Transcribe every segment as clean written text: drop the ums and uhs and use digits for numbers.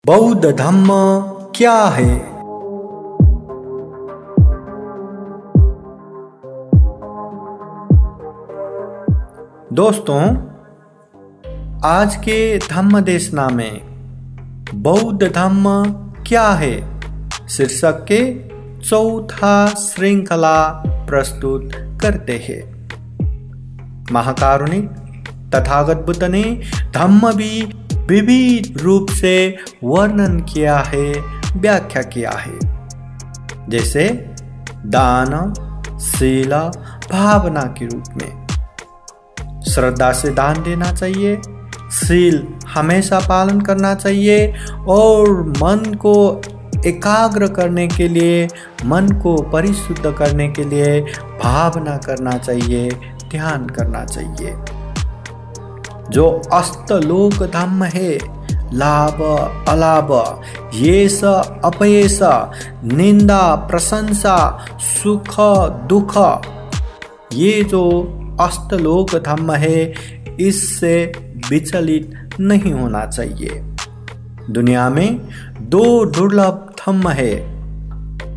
बौद्ध धम्म क्या है? दोस्तों, आज के धम्म देशना में बौद्ध धम्म क्या है शीर्षक के चौथा श्रृंखला प्रस्तुत करते हैं। महाकारुणिक तथागत बुद्ध ने धम्म भी विविध रूप से वर्णन किया है, व्याख्या किया है। जैसे दान, शील, भावना के रूप में श्रद्धा से दान देना चाहिए, शील हमेशा पालन करना चाहिए और मन को एकाग्र करने के लिए, मन को परिशुद्ध करने के लिए भावना करना चाहिए, ध्यान करना चाहिए। जो अष्टलोक धम्म है, लाभ अलाभ, यश अपयश, निंदा प्रशंसा, सुख दुख, ये जो अष्टलोक धम्म है इससे विचलित नहीं होना चाहिए। दुनिया में दो दुर्लभ धम्म है,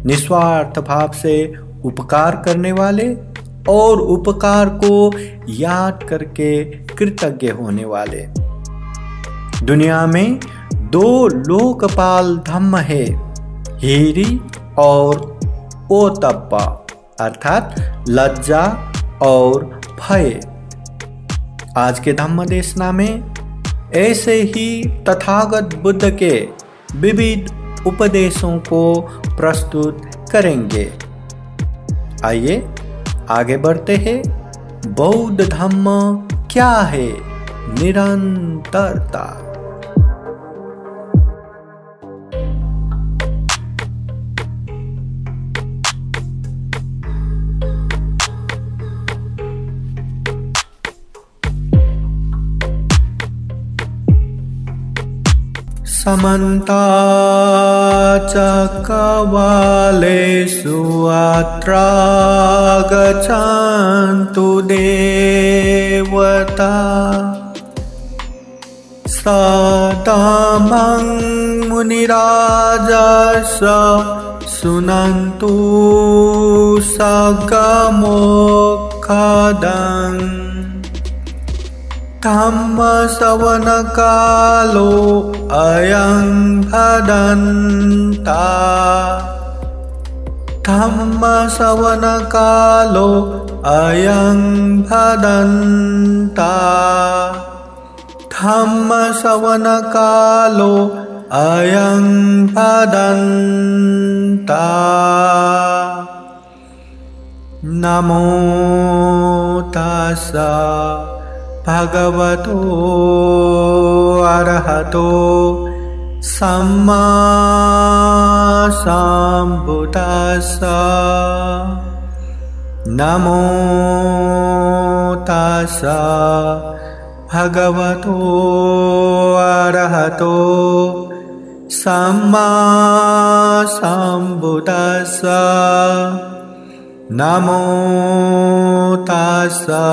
निस्वार्थ भाव से उपकार करने वाले और उपकार को याद करके कृतज्ञ होने वाले। दुनिया में दो लोकपाल धम्म है, हीरी और ओतप्पा, अर्थात लज्जा और भय। आज के धम्म देशना में ऐसे ही तथागत बुद्ध के विविध उपदेशों को प्रस्तुत करेंगे। आइए आगे बढ़ते हैं। बौद्ध धम्म क्या है? निरंतरता। समन्ता चक्रवालेषु अत्रा गच्छन्तु देवता सतमं मुनिराजस सुनन्तु सगमोक्षदं धम्म श्रवण कालो अयं भदन्ता धम्म श्रवण कालो अयं भदन्ता धम्म श्रवण कालो अयं भदन्ता। नमो तस्सा भगवतो अरहतो सम्मा सम्बुद्धास्सा। नमो तस्सा भगवतो अरहतो सम्मा सम्बुद्धास्सा। नमो तस्सा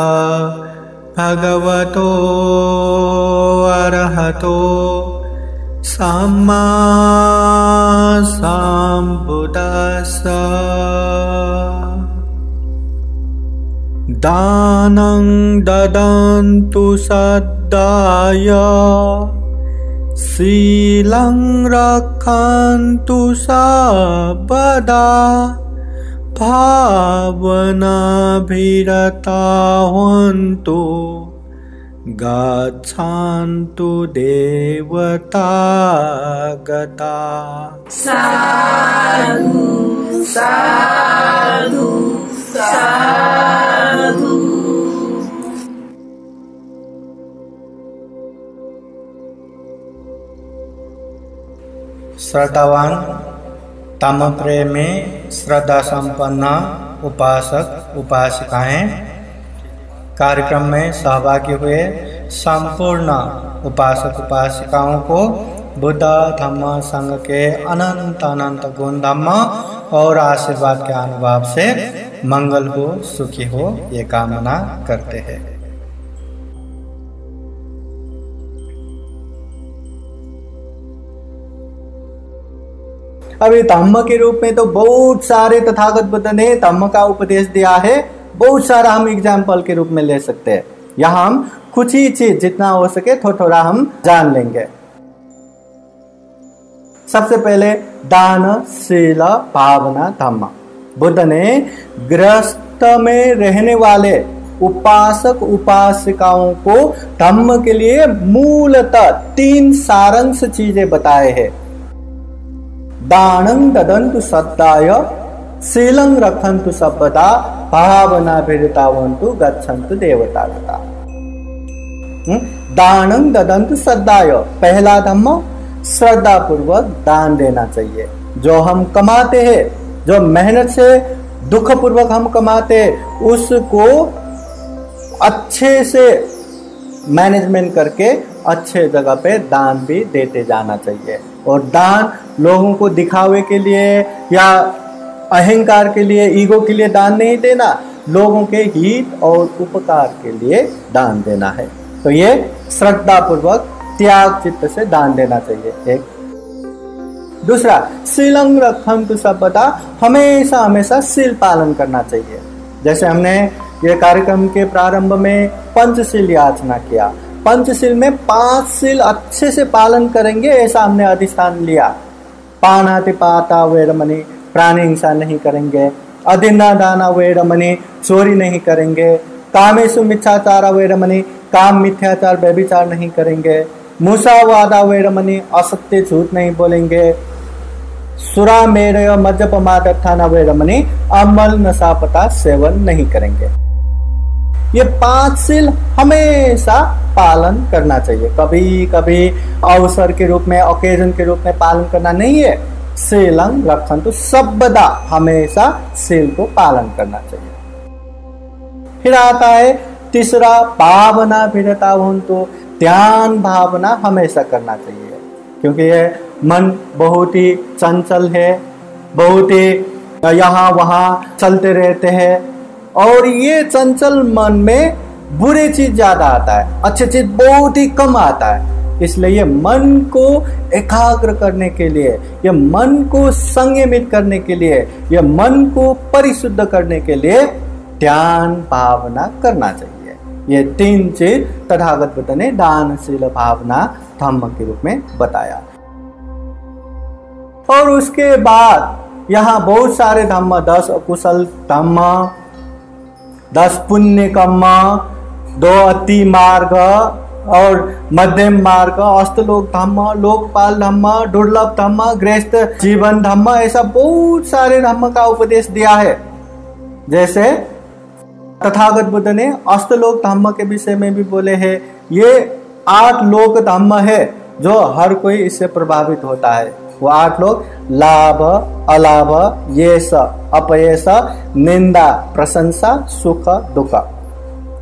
भगवतो अरहतो सम्मा सम्बुद्धास्सा। दानं ददन्तु सद्दाय शीलं रक्षन्तु सर्वदा भावनाभिरता हन्तु गच्छन्तु देवतागता। साधु साधु साधु। श्रद्धावान तम प्रेम में श्रद्धा संपन्न उपासक उपासिकाएं कार्यक्रम में सहभागी हुए संपूर्ण उपासक उपासिकाओं को बुद्ध धम्म संघ के अनंत अनंत गुण धम्म और आशीर्वाद के अनुभव से मंगल हो, सुखी हो, ये कामना करते हैं। अभी धम्म के रूप में तो बहुत सारे तथागत बुद्ध ने धम्म का उपदेश दिया है, बहुत सारा हम एग्जाम्पल के रूप में ले सकते हैं। यहाँ हम कुछ ही चीज जितना हो सके थोड़ा थोड़ा हम जान लेंगे। सबसे पहले दान शील भावना धम्म। बुद्ध ने गृहस्थ में रहने वाले उपासक उपासिकाओं को धम्म के लिए मूलतः 3 सारांश चीजें बताए हैं। दानं ददन्तु सद्दाय, शीलं रक्षन्तु सर्वदा, भावना भिरतावन्तु गच्छन्तु देवतागता। दानं ददन्तु सद्दाय, पहला धम्म श्रद्धा पूर्वक दान देना चाहिए। जो हम कमाते हैं, जो मेहनत से दुख पूर्वक हम कमाते हैं, उसको अच्छे से मैनेजमेंट करके अच्छे जगह पे दान भी देते जाना चाहिए। और दान लोगों को दिखावे के लिए या अहंकार के लिए, ईगो के लिए दान नहीं देना, लोगों के हित और उपकार के लिए दान देना है। तो ये श्रद्धा पूर्वक त्याग चित्त से दान देना चाहिए। एक दूसरा, शीलं रक्षन्तु सर्वदा, हमेशा हमेशा शील पालन करना चाहिए। जैसे हमने ये कार्यक्रम के प्रारंभ में पंचशील याचना किया, पंचशील में 5 शील अच्छे से पालन करेंगे ऐसा हमने अधिष्ठान लिया। पानातिपाता वेरमणि, प्राणी हिंसा नहीं करेंगे। अदिन्ना दाना वेरमणि, चोरी नहीं करेंगे। कामेषु मिथ्याचार वेरमणि, काम मिथ्याचार व्यभिचार नहीं करेंगे। मुसावादा वेरमणि, असत्य झूठ नहीं बोलेंगे। सुरा मेरय मद्यपमादत्थाना वेरमणि, अमल नशापता सेवन नहीं करेंगे। ये 5 शील हमेशा पालन करना चाहिए। कभी कभी अवसर के रूप में, ओकेजन के रूप में पालन करना नहीं है। शीलं रक्षन्तु सर्वदा, हमेशा शील को पालन करना चाहिए। फिर आता है तीसरा, भावना भिरतावन्तु, ध्यान भावना हमेशा करना चाहिए। क्योंकि ये मन बहुत ही चंचल है, बहुत ही यहाँ वहाँ चलते रहते हैं, और ये चंचल मन में बुरे चीज ज्यादा आता है, अच्छे चीज बहुत ही कम आता है। इसलिए ये मन को एकाग्र करने के लिए, ये मन को संयमित करने के लिए, ये मन को परिशुद्ध करने के लिए ध्यान भावना करना चाहिए। ये 3 चीज तथागत बुद्ध ने दान शील भावना धम्म के रूप में बताया। और उसके बाद यहाँ बहुत सारे धम्म, 10 अकुशल धम्म, 10 पुण्य कर्म, 2 अति मार्ग और मध्यम मार्ग, अष्टलोक धम्म, लोकपाल धम्म, दुर्लभ धम्म, गृहस्थ जीवन धम्म, ऐसा बहुत सारे धम्म का उपदेश दिया है। जैसे तथागत बुद्ध ने अष्टलोक धम्म के विषय में भी बोले हैं। ये 8 लोक धम्म है जो हर कोई इससे प्रभावित होता है। वो 8 लोग, लाभ अलाभ, यश अपयश, निंदा प्रशंसा, सुख दुख।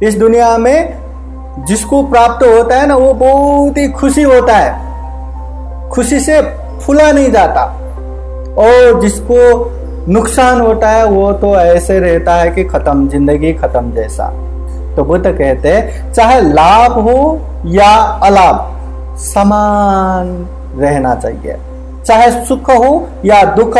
इस दुनिया में जिसको प्राप्त होता है ना, वो बहुत ही खुशी होता है, खुशी से फूला नहीं जाता। और जिसको नुकसान होता है वो तो ऐसे रहता है कि खत्म, जिंदगी खत्म जैसा। तो बुद्ध कहते हैं चाहे लाभ हो या अलाभ, समान रहना चाहिए। चाहे सुख हो या दुख,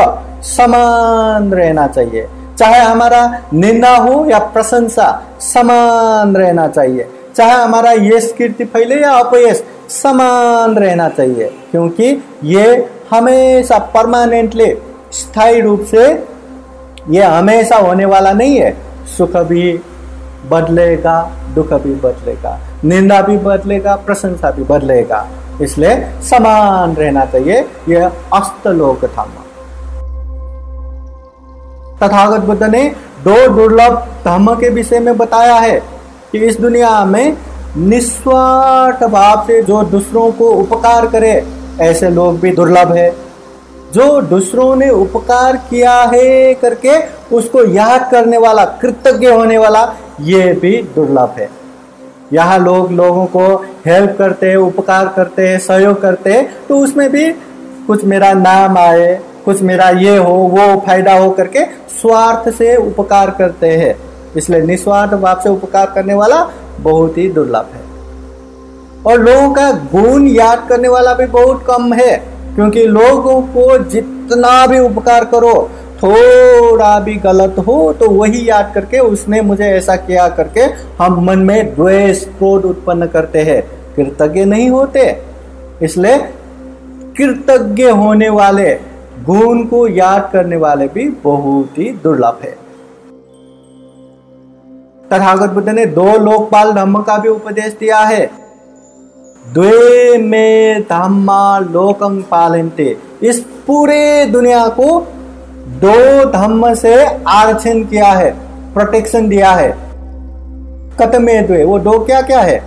समान रहना चाहिए। चाहे हमारा निंदा हो या प्रशंसा, समान रहना चाहिए। चाहे हमारा यश कीर्ति फैले या अपयश, समान रहना चाहिए। क्योंकि ये हमेशा परमानेंटली, स्थायी रूप से ये हमेशा होने वाला नहीं है। सुख भी बदलेगा, दुख भी बदलेगा, निंदा भी बदलेगा, प्रशंसा भी बदलेगा। इसलिए समान रहना चाहिए। यह अष्टलोक धम्म। तथागत बुद्ध ने 2 दुर्लभ धम्म के विषय में बताया है कि इस दुनिया में निस्वार्थ भाव से जो दूसरों को उपकार करे, ऐसे लोग भी दुर्लभ है। जो दूसरों ने उपकार किया है करके उसको याद करने वाला, कृतज्ञ होने वाला, ये भी दुर्लभ है। यहाँ लोग लोगों को हेल्प करते हैं, उपकार करते हैं, सहयोग करते हैं, तो उसमें भी कुछ मेरा नाम आए, कुछ मेरा ये हो, वो फायदा हो करके स्वार्थ से उपकार करते हैं। इसलिए निस्वार्थ भाव से उपकार करने वाला बहुत ही दुर्लभ है। और लोगों का गुण याद करने वाला भी बहुत कम है। क्योंकि लोगों को जितना भी उपकार करो, थोड़ा भी गलत हो तो वही याद करके उसने मुझे ऐसा किया करके हम मन में द्वेष क्रोध उत्पन्न करते हैं, कृतज्ञ नहीं होते। इसलिए कृतज्ञ होने वाले, गुण को याद करने वाले भी बहुत ही दुर्लभ है। तथागत बुद्ध ने 2 लोकपाल धम्म का भी उपदेश दिया है। द्वे में धम्मा लोकं पालन्ते, इस पूरे दुनिया को 2 धम्म से आरक्षण किया है, प्रोटेक्शन दिया है। कतमे द्वे, वो 2 क्या क्या है?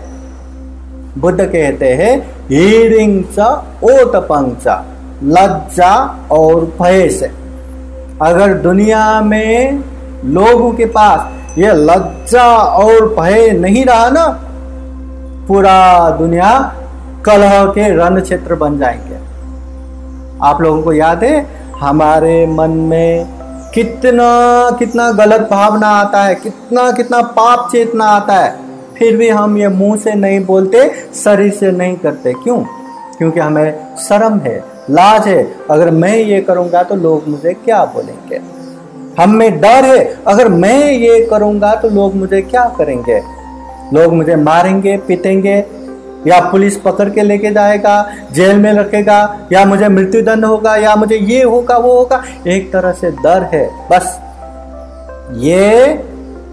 बुद्ध कहते हैं हीरिंग च ओतपंग च, लज्जा और भय से। अगर दुनिया में लोगों के पास ये लज्जा और भय नहीं रहा ना, पूरा दुनिया कलह के रण क्षेत्र बन जाएंगे। आप लोगों को याद है हमारे मन में कितना कितना गलत भावना आता है, कितना कितना पाप चेतना आता है, फिर भी हम ये मुंह से नहीं बोलते, शरीर से नहीं करते। क्यों? क्योंकि हमें शर्म है, लाज है। अगर मैं ये करूंगा तो लोग मुझे क्या बोलेंगे। हम में डर है, अगर मैं ये करूंगा तो लोग मुझे क्या करेंगे। लोग मुझे मारेंगे, पीटेंगे, या पुलिस पकड़ के लेके जाएगा, जेल में रखेगा, या मुझे मृत्यु दंड होगा, या मुझे ये होगा वो होगा। एक तरह से डर है। बस ये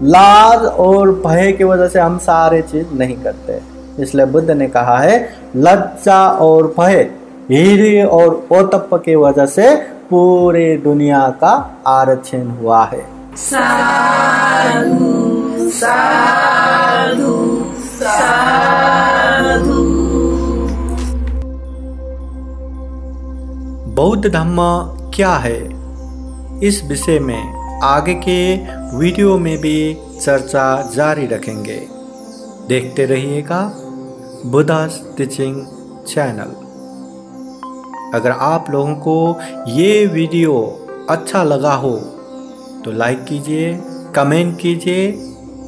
लाज और भय की वजह से हम सारे चीज नहीं करते। इसलिए बुद्ध ने कहा है लज्जा और भय, हीरे और ओतप्प की वजह से पूरे दुनिया का आरक्षण हुआ है। साधु साधु साधु। बौद्ध धम्म क्या है, इस विषय में आगे के वीडियो में भी चर्चा जारी रखेंगे। देखते रहिएगा बुद्धास टीचिंग चैनल। अगर आप लोगों को ये वीडियो अच्छा लगा हो तो लाइक कीजिए, कमेंट कीजिए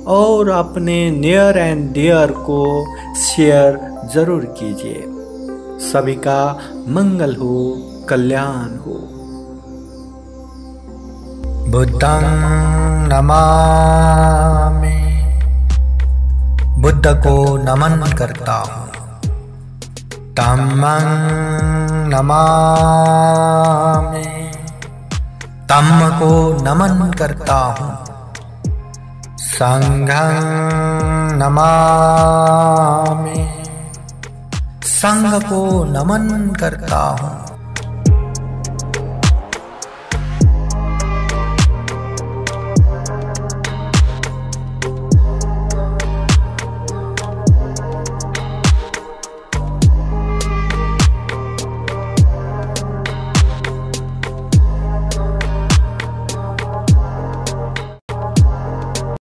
और अपने नियर एंड डियर को शेयर जरूर कीजिए। सभी का मंगल हो, कल्याण हो। बुद्धं नमामि, बुद्ध को नमन करता हूँ। धम्मं नमामि, धम्म को नमन करता हूँ। संघं नमामि, संघ को नमन करता हूँ।